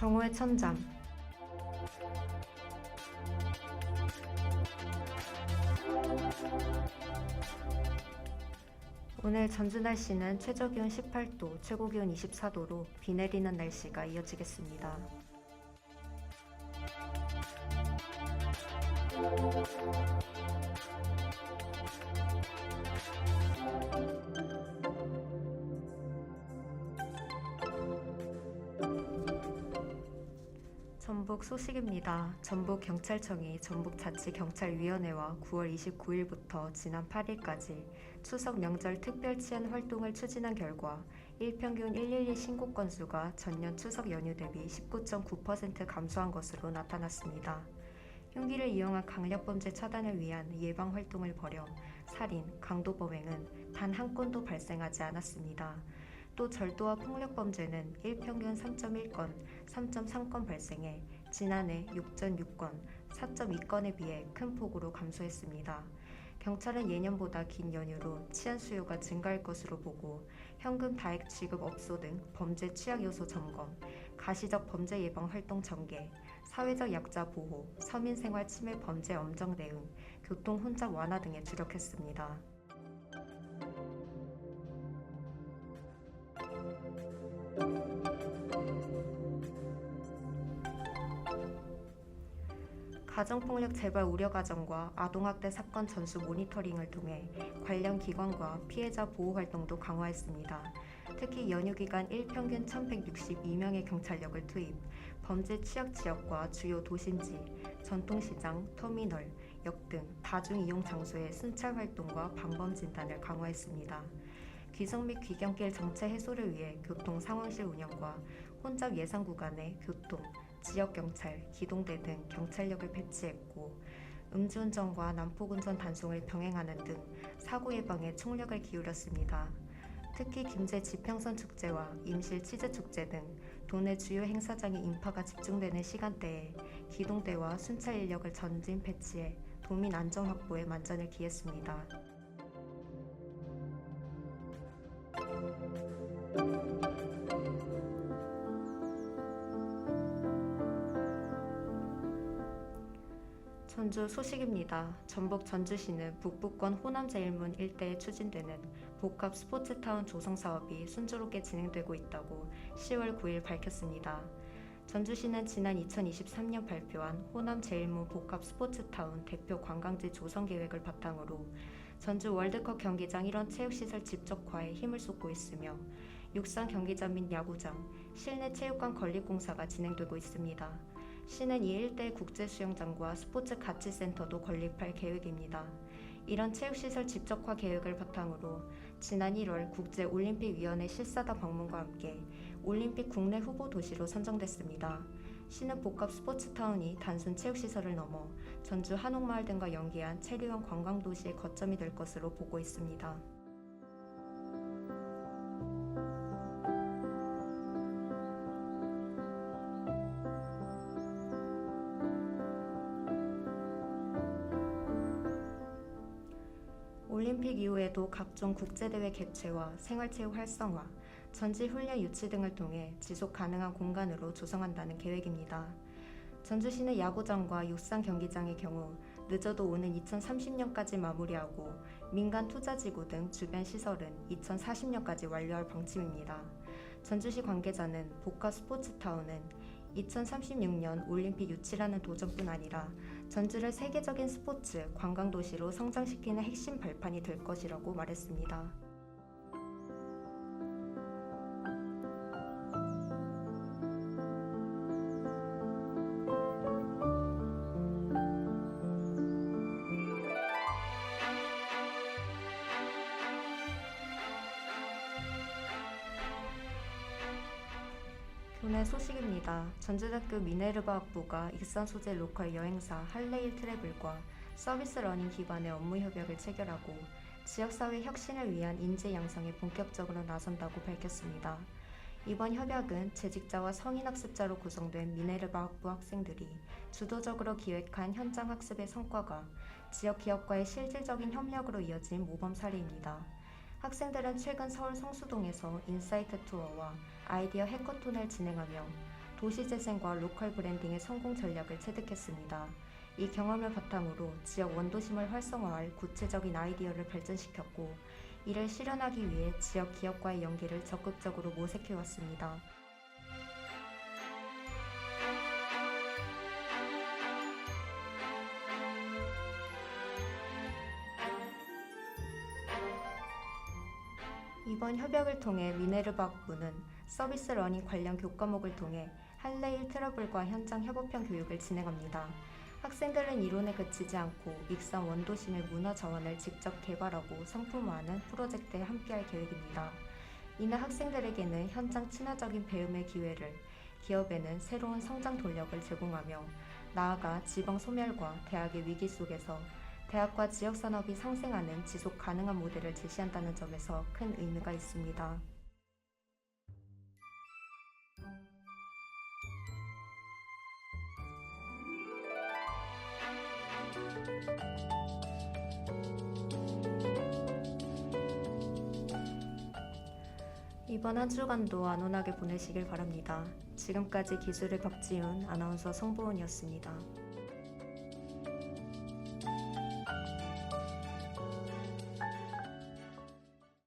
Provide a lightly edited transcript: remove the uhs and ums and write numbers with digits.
정오의 천잠. 오늘 전주 날씨는 최저기온 18도, 최고기온 24도로 비 내리는 날씨가 이어지겠습니다. 전북 소식입니다. 전북경찰청이 전북자치경찰위원회와 9월 29일부터 지난 8일까지 추석 명절 특별 치안 활동을 추진한 결과 일평균 112 신고 건수가 전년 추석 연휴 대비 19.9% 감소한 것으로 나타났습니다. 흉기를 이용한 강력범죄 차단을 위한 예방 활동을 벌여 살인, 강도범행은 단 한 건도 발생하지 않았습니다. 또 절도와 폭력범죄는 일평균 3.1건, 3.3건 발생해 지난해 6.6건, 4.2건에 비해 큰 폭으로 감소했습니다. 경찰은 예년보다 긴 연휴로 치안 수요가 증가할 것으로 보고 현금 다액 지급 업소 등 범죄 취약 요소 점검, 가시적 범죄 예방 활동 전개, 사회적 약자 보호, 서민 생활 침해 범죄 엄정 대응, 교통 혼잡 완화 등에 주력했습니다. 가정폭력 재발 우려 가정과 아동학대 사건 전수 모니터링을 통해 관련 기관과 피해자 보호 활동도 강화했습니다. 특히 연휴 기간 일평균 1,162명의 경찰력을 투입, 범죄 취약 지역과 주요 도심지, 전통시장, 터미널, 역 등 다중이용 장소의 순찰 활동과 방범 진단을 강화했습니다. 귀성 및 귀경길 정체 해소를 위해 교통 상황실 운영과 혼잡 예상 구간의 교통, 지역경찰, 기동대 등 경찰력을 배치했고 음주운전과 난폭운전 단속을 병행하는 등 사고 예방에 총력을 기울였습니다. 특히 김제 지평선 축제와 임실 치즈축제 등 도내 주요 행사장의 인파가 집중되는 시간대에 기동대와 순찰 인력을 전진 배치해 도민 안전 확보에 만전을 기했습니다. 전주 소식입니다. 전북 전주시는 북부권 호남제일문 일대에 추진되는 복합 스포츠타운 조성 사업이 순조롭게 진행되고 있다고 10월 9일 밝혔습니다. 전주시는 지난 2023년 발표한 호남제일문 복합 스포츠타운 대표 관광지 조성 계획을 바탕으로 전주 월드컵 경기장 일원 체육시설 집적화에 힘을 쏟고 있으며 육상 경기장 및 야구장, 실내 체육관 건립공사가 진행되고 있습니다. 시는 이 일대 국제수영장과 스포츠 가치센터도 건립할 계획입니다. 이런 체육시설 집적화 계획을 바탕으로 지난 1월 국제올림픽위원회 실사단 방문과 함께 올림픽 국내 후보 도시로 선정됐습니다. 시는 복합 스포츠타운이 단순 체육시설을 넘어 전주 한옥마을 등과 연계한 체류형 관광도시의 거점이 될 것으로 보고 있습니다. 올림픽 이후에도 각종 국제대회 개최와 생활체육 활성화, 전지훈련 유치 등을 통해 지속 가능한 공간으로 조성한다는 계획입니다. 전주시는 야구장과 육상 경기장의 경우 늦어도 오는 2030년까지 마무리하고 민간 투자지구 등 주변 시설은 2040년까지 완료할 방침입니다. 전주시 관계자는 복합 스포츠타운은 2036년 올림픽 유치라는 도전뿐 아니라 전주를 세계적인 스포츠 관광도시로 성장시키는 핵심 발판이 될 것이라고 말했습니다. 교내 소식입니다. 전주대학교 미네르바학부가 익산 소재 로컬 여행사 할레일 트래블과 서비스 러닝 기반의 업무 협약을 체결하고 지역사회 혁신을 위한 인재 양성에 본격적으로 나선다고 밝혔습니다. 이번 협약은 재직자와 성인학습자로 구성된 미네르바학부 학생들이 주도적으로 기획한 현장 학습의 성과가 지역 기업과의 실질적인 협력으로 이어진 모범 사례입니다. 학생들은 최근 서울 성수동에서 인사이트 투어와 아이디어 해커톤을 진행하며 도시재생과 로컬 브랜딩의 성공 전략을 체득했습니다. 이 경험을 바탕으로 지역 원도심을 활성화할 구체적인 아이디어를 발전시켰고, 이를 실현하기 위해 지역 기업과의 연계를 적극적으로 모색해왔습니다. 이번 협약을 통해 미네르바 학부는 서비스 러닝 관련 교과목을 통해 할레일 트러블과 현장 협업형 교육을 진행합니다. 학생들은 이론에 그치지 않고 익산 원도심의 문화 자원을 직접 개발하고 상품화하는 프로젝트에 함께할 계획입니다. 이는 학생들에게는 현장 친화적인 배움의 기회를, 기업에는 새로운 성장 동력을 제공하며 나아가 지방 소멸과 대학의 위기 속에서 대학과 지역산업이 상생하는 지속 가능한 모델을 제시한다는 점에서 큰 의미가 있습니다. 이번 한 주간도 안온하게 보내시길 바랍니다. 지금까지 기술의 박지훈, 아나운서 성보은이었습니다.